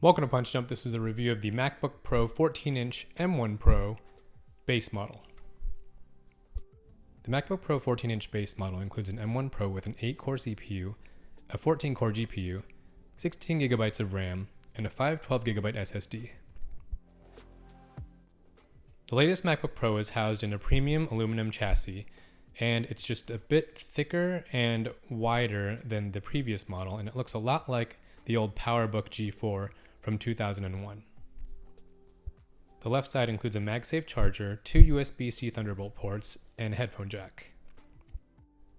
Welcome to Punch Jump. This is a review of the MacBook Pro 14-inch M1 Pro base model. The MacBook Pro 14-inch base model includes an M1 Pro with an 8-core CPU, a 14-core GPU, 16 GB of RAM, and a 512GB SSD. The latest MacBook Pro is housed in a premium aluminum chassis, and it's just a bit thicker and wider than the previous model, and it looks a lot like the old PowerBook G4 from 2001. The left side includes a MagSafe charger, 2 USB-C Thunderbolt ports, and a headphone jack.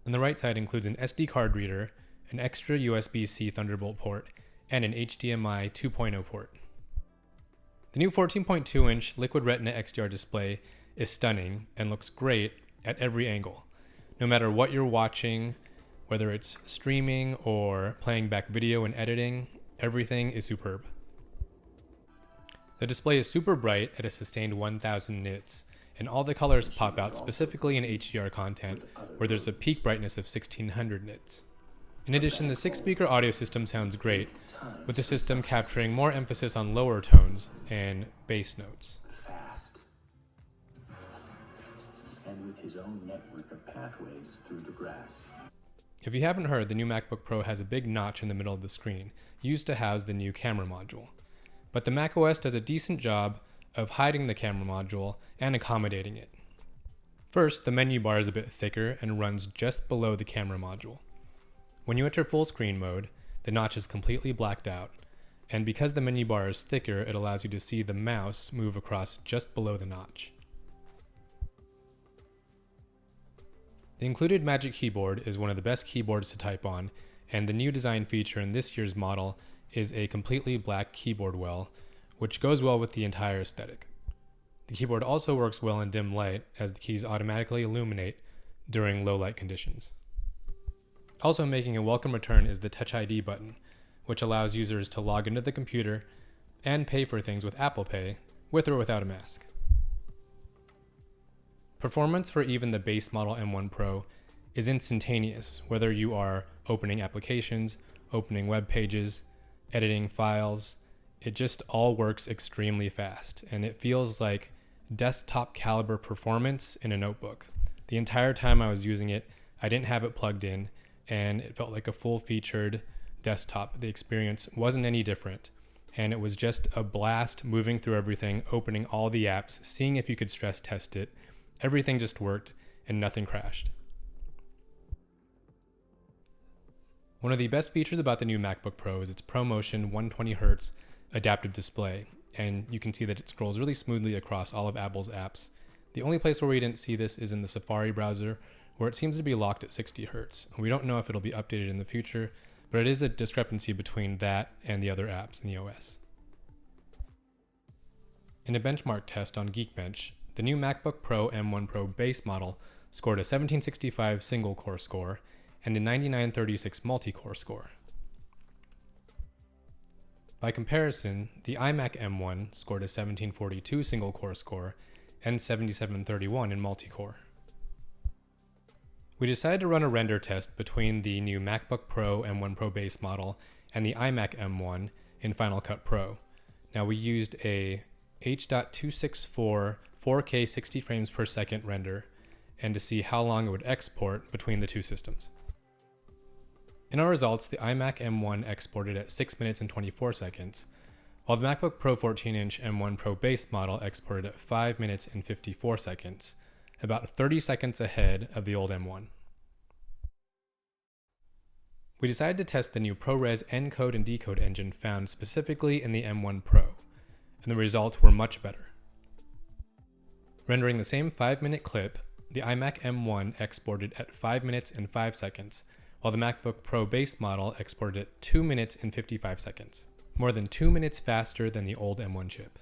And the right side includes an SD card reader, an extra USB-C Thunderbolt port, and an HDMI 2.0 port. The new 14.2-inch Liquid Retina XDR display is stunning and looks great at every angle. No matter what you're watching, whether it's streaming or playing back video and editing, everything is superb. The display is super bright at a sustained 1000 nits, and all the colors pop out specifically in HDR content, where there's a peak brightness of 1600 nits. In addition, the 6-speaker audio system sounds great, with the system capturing more emphasis on lower tones and bass notes. Fast. And with his own network of pathways through the grass. If you haven't heard, the new MacBook Pro has a big notch in the middle of the screen, used to house the new camera module. But the macOS does a decent job of hiding the camera module and accommodating it. First, the menu bar is a bit thicker and runs just below the camera module. When you enter full screen mode, the notch is completely blacked out, and because the menu bar is thicker, it allows you to see the mouse move across just below the notch. The included Magic Keyboard is one of the best keyboards to type on, and the new design feature in this year's model is a completely black keyboard well, which goes well with the entire aesthetic. The keyboard also works well in dim light, as the keys automatically illuminate during low light conditions. Also making a welcome return is the Touch ID button, which allows users to log into the computer and pay for things with Apple Pay, with or without a mask. Performance for even the base model M1 Pro is instantaneous, whether you are opening applications, opening web pages, editing files. It just all works extremely fast, and it feels like desktop caliber performance in a notebook. The entire time I was using it, I didn't have it plugged in, and it felt like a full-featured desktop. The experience wasn't any different, and it was just a blast moving through everything, opening all the apps, seeing if you could stress test it. Everything just worked, and nothing crashed. One of the best features about the new MacBook Pro is its ProMotion 120Hz adaptive display, and you can see that it scrolls really smoothly across all of Apple's apps. The only place where we didn't see this is in the Safari browser, where it seems to be locked at 60 Hz. We don't know if it'll be updated in the future, but it is a discrepancy between that and the other apps in the OS. In a benchmark test on Geekbench, the new MacBook Pro M1 Pro base model scored a 1765 single-core score and a 9936 multi-core score. By comparison, the iMac M1 scored a 1742 single-core score and 7731 in multi-core. We decided to run a render test between the new MacBook Pro M1 Pro base model and the iMac M1 in Final Cut Pro. Now we used a H.264 4K 60 frames per second render, and to see how long it would export between the two systems. In our results, the iMac M1 exported at 6 minutes and 24 seconds, while the MacBook Pro 14-inch M1 Pro base model exported at 5 minutes and 54 seconds, about 30 seconds ahead of the old M1. We decided to test the new ProRes encode and decode engine found specifically in the M1 Pro, and the results were much better. Rendering the same 5-minute clip, the iMac M1 exported at 5 minutes and 5 seconds, while the MacBook Pro base model exported at 2 minutes and 55 seconds, more than 2 minutes faster than the old M1 chip.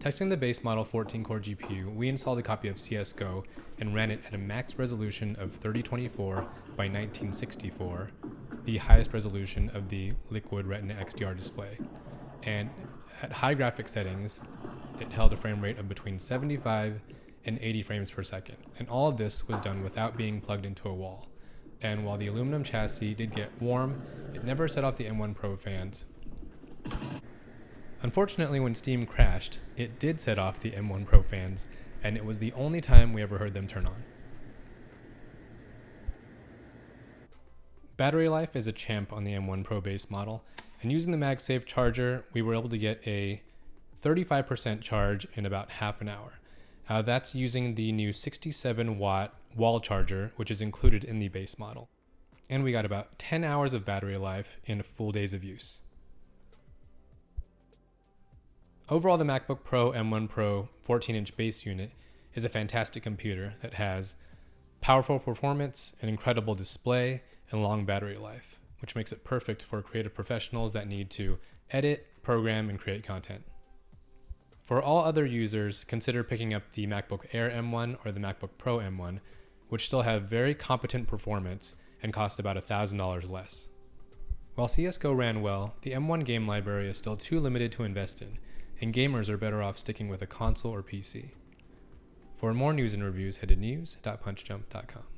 Testing the base model 14-core GPU, we installed a copy of CSGO and ran it at a max resolution of 3024 by 1964, the highest resolution of the Liquid Retina XDR display. And at high graphic settings, it held a frame rate of between 75 and 80 frames per second. And all of this was done without being plugged into a wall. And while the aluminum chassis did get warm, it never set off the M1 Pro fans, Unfortunately, when Steam crashed, it did set off the M1 Pro fans, and it was the only time we ever heard them turn on. Battery life is a champ on the M1 Pro base model, and using the MagSafe charger, we were able to get a 35% charge in about half an hour. That's using the new 67-watt wall charger, which is included in the base model. And we got about 10 hours of battery life in full days of use. Overall, the MacBook Pro M1 Pro 14-inch base unit is a fantastic computer that has powerful performance, an incredible display, and long battery life, which makes it perfect for creative professionals that need to edit, program, and create content. For all other users, consider picking up the MacBook Air M1 or the MacBook Pro M1, which still have very competent performance and cost about $1,000 less. While CSGO ran well, the M1 game library is still too limited to invest in, and gamers are better off sticking with a console or PC. For more news and reviews, head to news.punchjump.com.